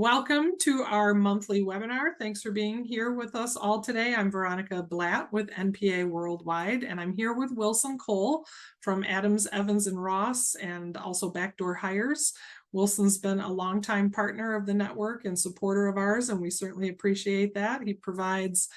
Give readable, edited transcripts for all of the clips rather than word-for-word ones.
Welcome to our monthly webinar. Thanks for being here with us all today. I'm Veronica Blatt with NPA Worldwide, and I'm here with Wilson Cole from Adams, Evans & Ross, and also Backdoor Hires. Wilson's been a longtime partner of the network and supporter of ours, and we certainly appreciate that. He provides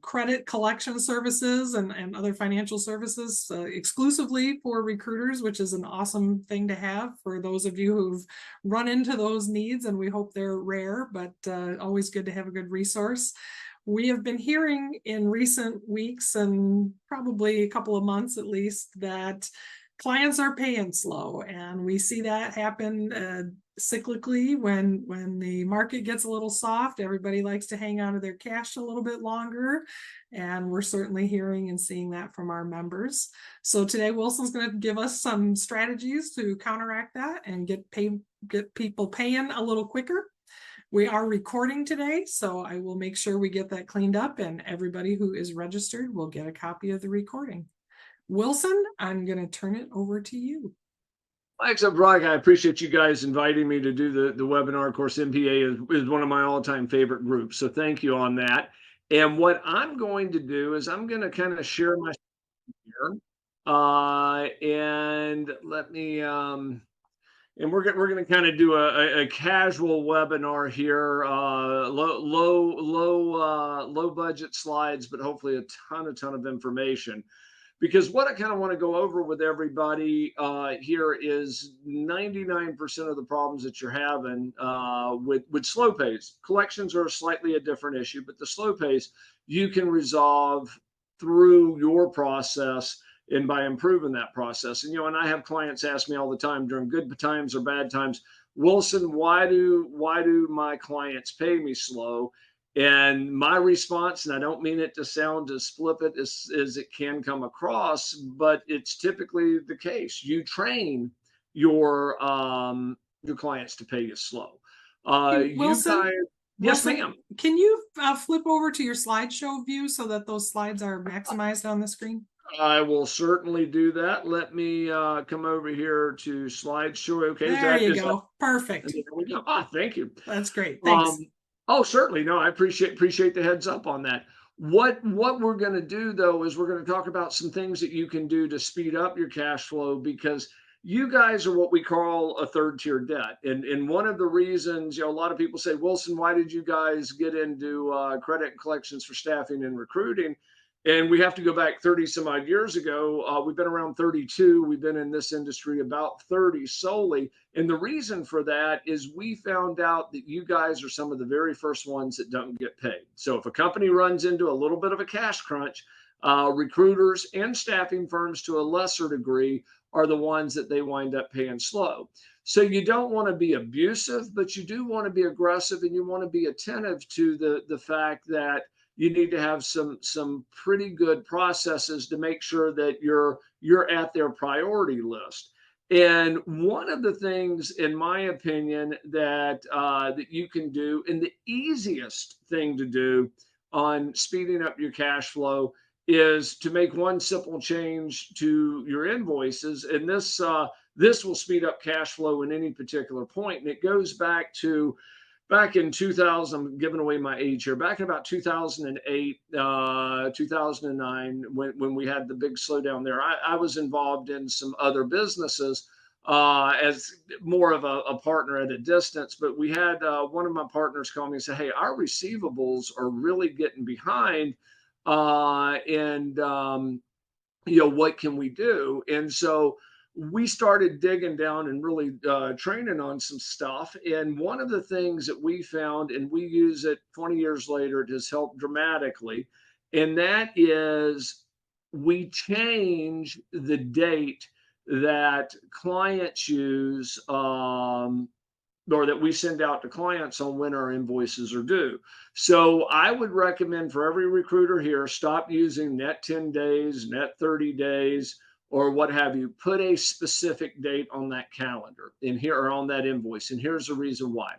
credit collection services and other financial services exclusively for recruiters, which is an awesome thing to have for those of you who've run into those needs, and we hope they're rare, but always good to have a good resource. We have been hearing in recent weeks and probably a couple of months at least that clients are paying slow, and we see that happen cyclically when the market gets a little soft. Everybody likes to hang on to their cash a little bit longer, and we're certainly hearing and seeing that from our members. So today Wilson's going to give us some strategies to counteract that and get people paying a little quicker. We are recording today, so I will make sure we get that cleaned up, and everybody who is registered will get a copy of the recording. Wilson, I'm going to turn it over to you. Thanks, Veronica. I appreciate you guys inviting me to do the webinar. Of course, NPA is one of my all-time favorite groups, so thank you on that. And what I'm going to do is I'm going to kind of share my screen here, and let me and we're going to kind of do a casual webinar here, low budget slides, but hopefully a ton of information. Because what I kind of want to go over with everybody here is 99% of the problems that you're having with slow pays. Collections are slightly a different issue, but the slow pays you can resolve through your process and by improving that process. And and I have clients ask me all the time during good times or bad times, Wilson, why do my clients pay me slow? And my response, and I don't mean it to sound as flippant as it can come across, but it's typically the case. You train your clients to pay you slow. Wilson, yes, ma'am. Can you flip over to your slideshow view so that those slides are maximized on the screen? I will certainly do that. Let me come over here to slideshow. Okay, there you go. Perfect. There we go. Thank you. That's great. Thanks. Oh, certainly. No, I appreciate the heads up on that. What we're going to do, though, is we're going to talk about some things that you can do to speed up your cash flow, because you guys are what we call a third tier debt. And one of the reasons, a lot of people say, Wilson, why did you guys get into credit collections for staffing and recruiting? And we have to go back 30 some odd years ago. We've been around 32. We've been in this industry about 30 solely. And the reason for that is we found out that you guys are some of the very first ones that don't get paid. So if a company runs into a little bit of a cash crunch, recruiters and staffing firms to a lesser degree are the ones that they wind up paying slow. So you don't want to be abusive, but you do want to be aggressive, and you want to be attentive to the fact that you need to have some pretty good processes to make sure that you're at their priority list. And one of the things, in my opinion, that you can do, and the easiest thing to do on speeding up your cash flow, is to make one simple change to your invoices. And this will speed up cash flow in any particular point. And it goes back in 2000, I'm giving away my age here, back in about 2008, 2009, when we had the big slowdown there, I was involved in some other businesses as more of a partner at a distance. But we had one of my partners call me and say, hey, our receivables are really getting behind. What can we do? And so we started digging down and really training on some stuff. And one of the things that we found, and we use it 20 years later, it has helped dramatically. And that is, we change the date that clients use or that we send out to clients on when our invoices are due. So I would recommend for every recruiter here, stop using net 10 days, net 30 days, or what have you. Put a specific date on that calendar or on that invoice. And here's the reason why.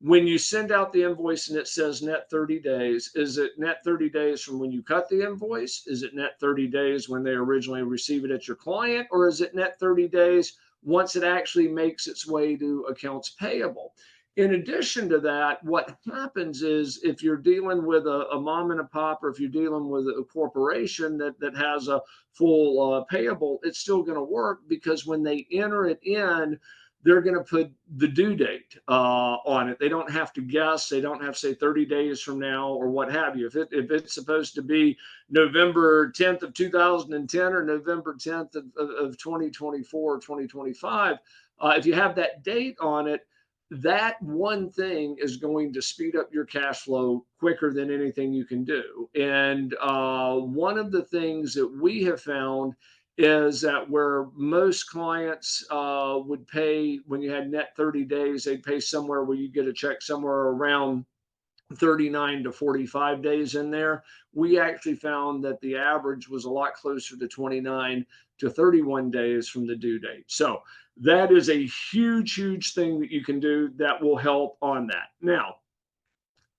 When you send out the invoice and it says net 30 days, is it net 30 days from when you cut the invoice? Is it net 30 days when they originally receive it at your client? Or is it net 30 days once it actually makes its way to accounts payable. In addition to that, what happens is if you're dealing with a mom and a pop, or if you're dealing with a corporation that has a full payable, it's still going to work, because when they enter it in, they're going to put the due date on it. They don't have to guess. They don't have to say 30 days from now or what have you. If it's supposed to be November 10th of 2010 or November 10th of 2024 or 2025, if you have that date on it, that one thing is going to speed up your cash flow quicker than anything you can do. And one of the things that we have found is that where most clients would pay when you had net 30 days, they'd pay somewhere where you get a check somewhere around 39 to 45 days in there. We actually found that the average was a lot closer to 29 to 31 days from the due date. So that is a huge, huge thing that you can do that will help on that. Now,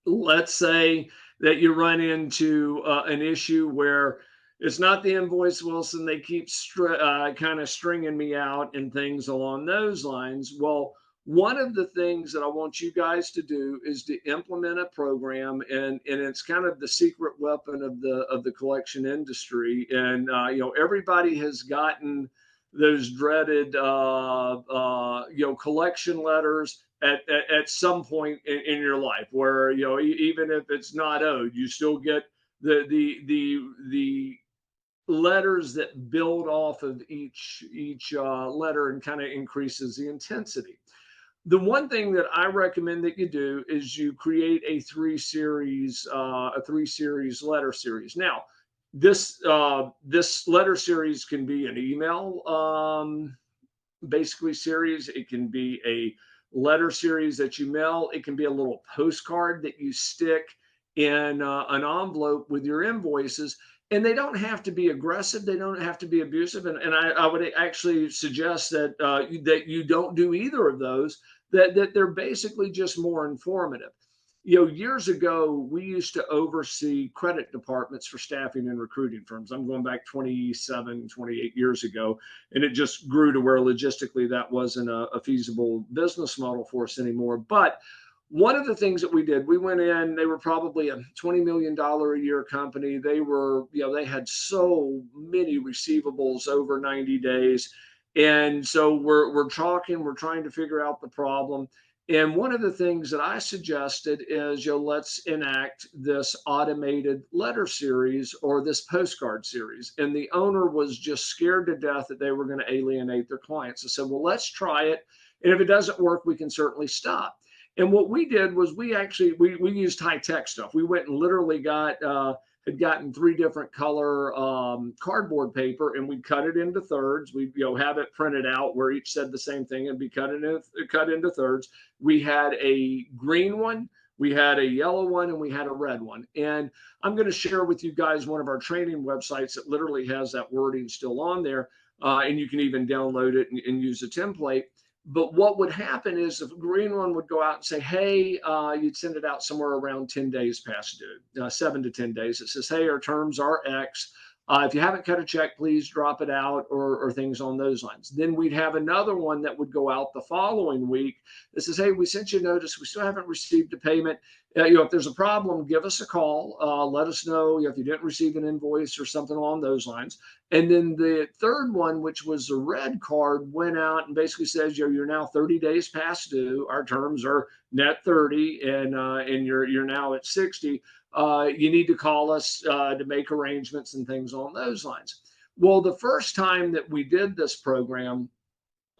let's say that you run into an issue where it's not the invoice, Wilson. They keep kind of stringing me out and things along those lines. Well, one of the things that I want you guys to do is to implement a program, and it's kind of the secret weapon of the collection industry. And everybody has gotten those dreaded collection letters at some point in your life, where even if it's not owed, you still get the letters that build off of each letter and kind of increases the intensity. The one thing that I recommend that you do is you create a three series letter series. Now, this letter series can be an email basically series. It can be a letter series that you mail. It can be a little postcard that you stick in an envelope with your invoices. And they don't have to be aggressive. They don't have to be abusive. And I would actually suggest that that you don't do either of those. That they're basically just more informative. Years ago, we used to oversee credit departments for staffing and recruiting firms. I'm going back 27, 28 years ago, and it just grew to where logistically that wasn't a feasible business model for us anymore. But one of the things that we did, we went in, they were probably a $20 million a year company. They had so many receivables over 90 days. And so we're trying to figure out the problem. And one of the things that I suggested is, let's enact this automated letter series or this postcard series. And the owner was just scared to death that they were going to alienate their clients. I said, well, let's try it. And if it doesn't work, we can certainly stop. And what we did was we used high tech stuff. We went and literally had gotten 3 different color cardboard paper, and we cut it into thirds. We have it printed out where each said the same thing and be cut into thirds. We had a green one, we had a yellow one, and we had a red one. And I'm going to share with you guys one of our training websites that literally has that wording still on there, and you can even download it and use a template. But what would happen is the green one would go out and say, hey, you'd send it out somewhere around 10 days past due, 7 to 10 days. It says, hey, our terms are X. If you haven't cut a check, please drop it out, or things on those lines. Then we'd have another one that would go out the following week that says, hey, we sent you a notice. We still haven't received a payment. If there's a problem, give us a call. Let us know if you didn't receive an invoice or something along those lines. And then the third one, which was the red card, went out and basically says, you're now 30 days past due. Our terms are net 30, and you're now at 60. You need to call us to make arrangements and things along those lines. Well, the first time that we did this program,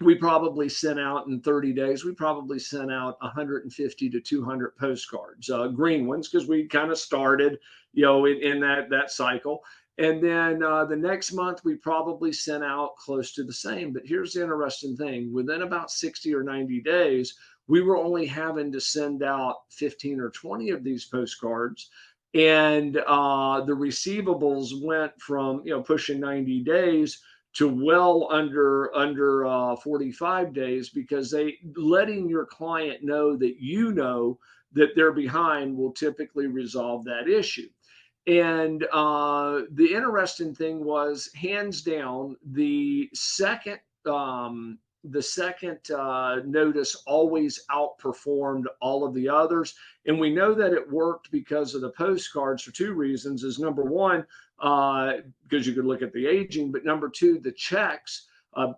we probably sent out in 30 days, we probably sent out 150 to 200 postcards, green ones, because we kind of started, in that cycle. And then the next month, we probably sent out close to the same. But here's the interesting thing. Within about 60 or 90 days, we were only having to send out 15 or 20 of these postcards. And the receivables went from, pushing 90 days to well under 45 days, because letting your client know that they're behind will typically resolve that issue. And the interesting thing was, hands down, the second notice always outperformed all of the others. And we know that it worked because of the postcards for two reasons. Is number one, because you could look at the aging, but number two, the checks.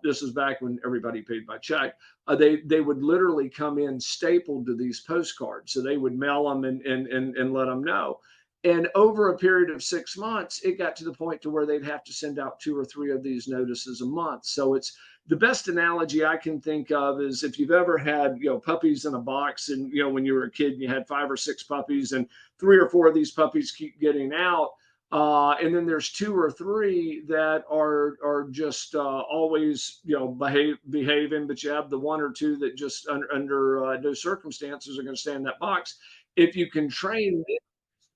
This is back when everybody paid by check. They would literally come in stapled to these postcards, so they would mail them and let them know. And over a period of 6 months, it got to the point to where they'd have to send out 2 or 3 of these notices a month. So it's the best analogy I can think of is if you've ever had, puppies in a box, and when you were a kid and you had 5 or 6 puppies, and 3 or 4 of these puppies keep getting out. And then there's 2 or 3 that are just always behaving, but you have the 1 or 2 that just under no circumstances are going to stay in that box. If you can train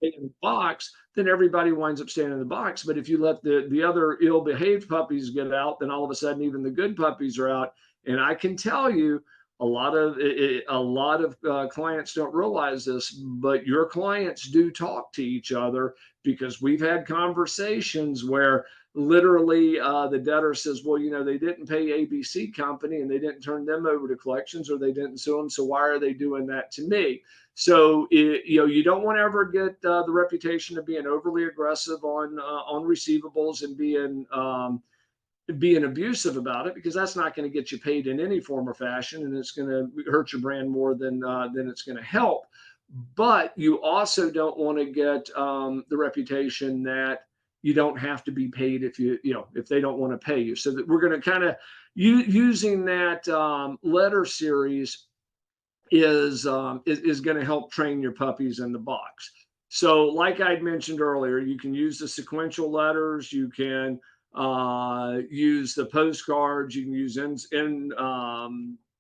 in the box, then everybody winds up staying in the box. But if you let the other ill-behaved puppies get out, then all of a sudden even the good puppies are out. And I can tell you, a lot of clients don't realize this, but your clients do talk to each other, because we've had conversations where literally the debtor says, well, they didn't pay ABC company and they didn't turn them over to collections, or they didn't sue them, so why are they doing that to me? So you don't want to ever get the reputation of being overly aggressive on receivables and being abusive about it, because that's not going to get you paid in any form or fashion, and it's going to hurt your brand more than it's going to help. But you also don't want to get the reputation that you don't have to be paid if if they don't want to pay you. So that we're going to kind of using that letter series is going to help train your puppies in the box. So like I'd mentioned earlier, you can use the sequential letters, you can use the postcards, you can use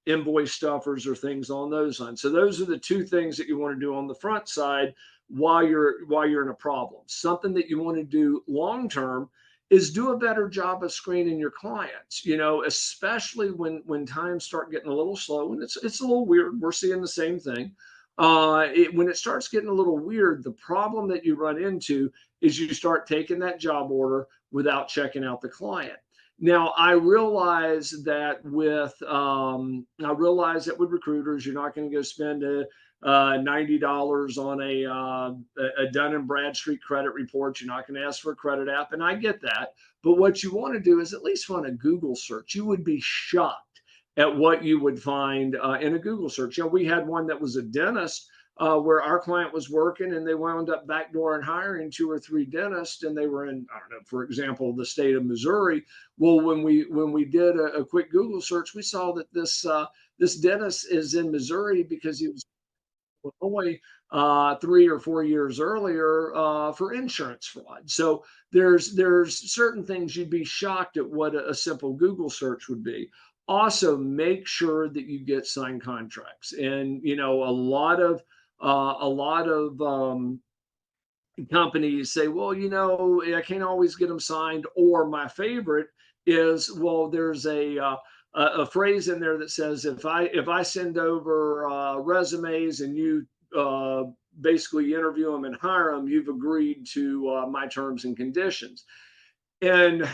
invoice stuffers or things on those lines. So those are the 2 things that you want to do on the front side while you're in a problem. Something that you want to do long term is do a better job of screening your clients, especially when times start getting a little slow, and it's a little weird. We're seeing the same thing. When it starts getting a little weird, the problem that you run into is you start taking that job order without checking out the client. Now, I realize that with recruiters, you're not going to go spend $90 on a Dun & Bradstreet credit report. You're not going to ask for a credit app, and I get that. But what you want to do is at least run a Google search. You would be shocked at what you would find in a Google search. We had one that was a dentist where our client was working, and they wound up backdoor and hiring 2 or 3 dentists, and they were in, I don't know, for example, the state of Missouri. Well, when we did a quick Google search, we saw that this dentist is in Missouri because he was in Illinois 3 or 4 years earlier for insurance fraud. So there's certain things you'd be shocked at what a simple Google search would be. Also, make sure that you get signed contracts. And a lot of companies say, well, I can't always get them signed. Or my favorite is, well, there's a phrase in there that says, if I send over resumes and you basically interview them and hire them, you've agreed to my terms and conditions. And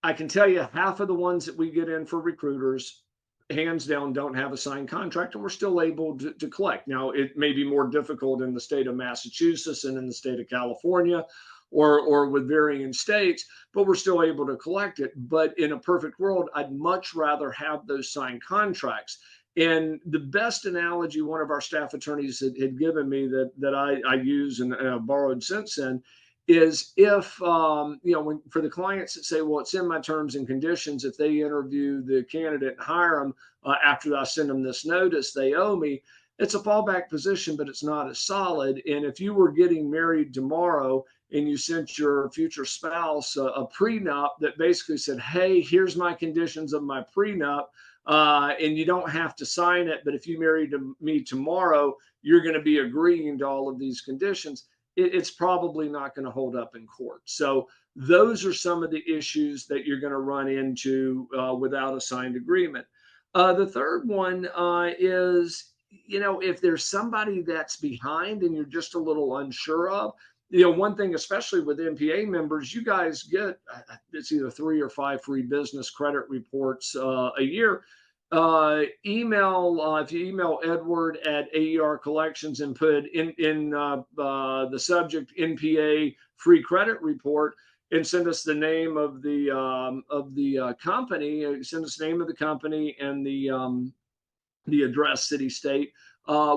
I can tell you, half of the ones that we get in for recruiters, hands down, don't have a signed contract, and we're still able to collect. Now, it may be more difficult in the state of Massachusetts and in the state of California, or with varying states, but we're still able to collect it. But in a perfect world, I'd much rather have those signed contracts. And the best analogy one of our staff attorneys had given me that I use and borrowed since then is if, for the clients that say, well, it's in my terms and conditions, if they interview the candidate and hire them after I send them this notice, they owe me. It's a fallback position, but it's not as solid. And if you were getting married tomorrow and you sent your future spouse a prenup that basically said, hey, here's my conditions of my prenup, and you don't have to sign it, but if you marry me tomorrow, you're going to be agreeing to all of these conditions, it's probably not going to hold up in court. So those are some of the issues that you're going to run into without a signed agreement. The third one is, if there's somebody that's behind and you're just a little unsure of, one thing, especially with NPA members, you guys get, it's either 3 or 5 free business credit reports a year. email if you email Edward at AER Collections and put in the subject NPA free credit report and send us the name of the company. Send us the name of the company and the address, city, state.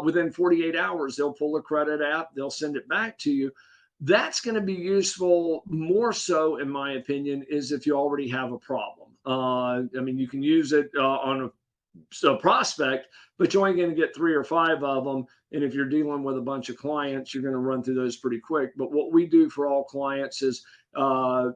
Within 48 hours, they'll pull a credit app. They'll send it back to you. That's going to be useful more so, in my opinion, is if you already have a problem. I mean, you can use it on a prospect, but you're only going to get 3 or 5 of them. And if you're dealing with a bunch of clients, you're going to run through those pretty quick. But what we do for all clients is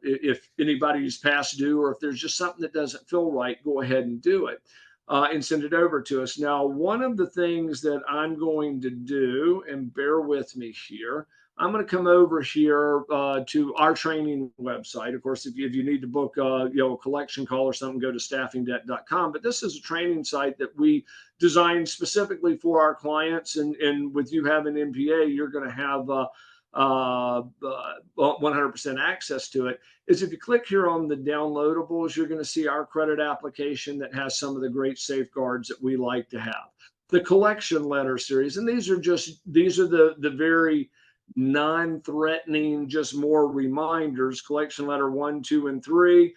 if anybody's past due or if there's just something that doesn't feel right, go ahead and do it. And send it over to us. Now, one of the things that I'm going to do, and bear with me here, I'm going to come over here to our training website. Of course, if you need to book a collection call or something, go to staffingdebt.com. But this is a training site that we designed specifically for our clients. And with you having NPA, you're going to have 100% access to it. Is if you click here on the downloadables, you're going to see our credit application that has some of the great safeguards that we like to have. The collection letter series, and these are the very non-threatening, just more reminders. Collection letter 1, 2, and 3.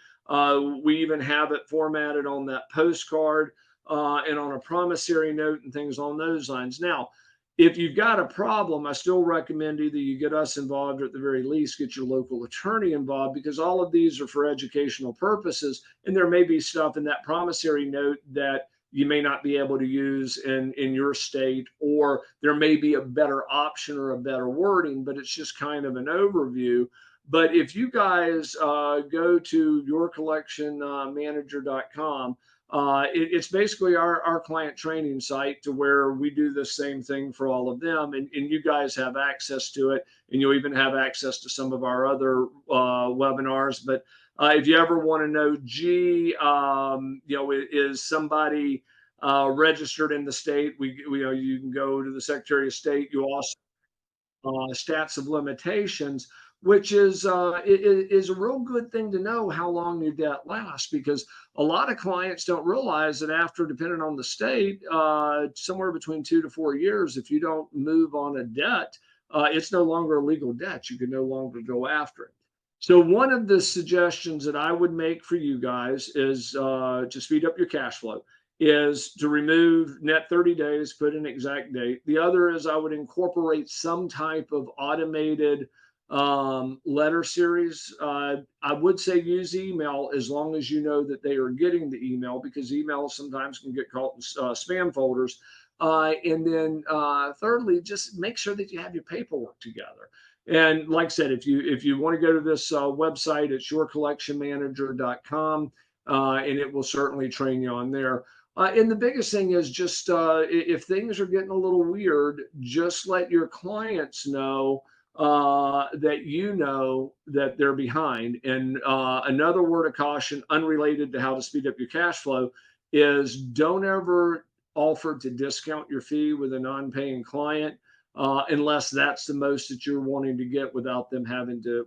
We even have it formatted on that postcard and on a promissory note and things on those lines. Now, if you've got a problem, I still recommend either you get us involved or at the very least get your local attorney involved, because all of these are for educational purposes. And there may be stuff in that promissory note that you may not be able to use in your state, or there may be a better option or a better wording, but it's just kind of an overview. But if you guys go to yourcollectionmanager.com, it's basically our client training site to where we do the same thing for all of them. And you guys have access to it, and you'll even have access to some of our other webinars. But if you ever want to know, is somebody registered in the state? You can go to the Secretary of State. You also stats of limitations, which is a real good thing to know how long your debt lasts, because a lot of clients don't realize that after, depending on the state, somewhere between 2 to 4 years, if you don't move on a debt, it's no longer a legal debt. You can no longer go after it. So one of the suggestions that I would make for you guys is to speed up your cash flow is to remove net 30 days, put an exact date. The other is I would incorporate some type of automated letter series. I would say use email as long as you know that they are getting the email, because email sometimes can get caught in spam folders. And then thirdly, just make sure that you have your paperwork together. And like I said, if you want to go to this website, it's yourcollectionmanager.com, and it will certainly train you on there. And the biggest thing is just if things are getting a little weird, just let your clients know that you know that they're behind. And another word of caution, unrelated to how to speed up your cash flow, is don't ever offer to discount your fee with a non-paying client unless that's the most that you're wanting to get without having to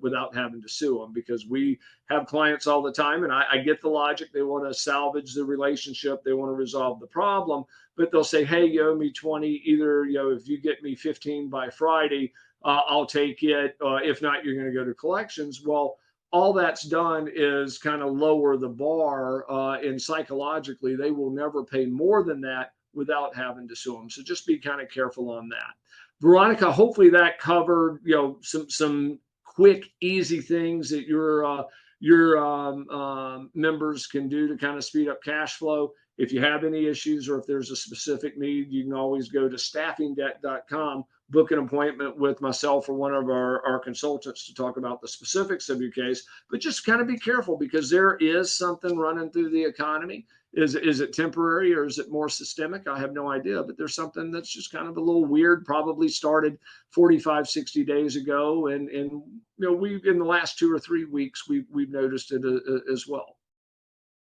sue them. Because we have clients all the time, and I get the logic. They want to salvage the relationship, they want to resolve the problem, but they'll say, hey, you owe me 20, either if you get me 15 by Friday, I'll take it. If not, you're going to go to collections. Well, all that's done is kind of lower the bar, and psychologically they will never pay more than that without having to sue them. So just be kind of careful on that. Veronica, hopefully that covered some quick, easy things that your members can do to kind of speed up cash flow. If you have any issues or if there's a specific need, you can always go to staffingdebt.com, book an appointment with myself or one of our consultants to talk about the specifics of your case. But just kind of be careful, because there is something running through the economy. Is it temporary or is it more systemic? I have no idea, but there's something that's just kind of a little weird, probably started 45, 60 days ago. And we in the last 2 or 3 weeks, we've noticed it as well.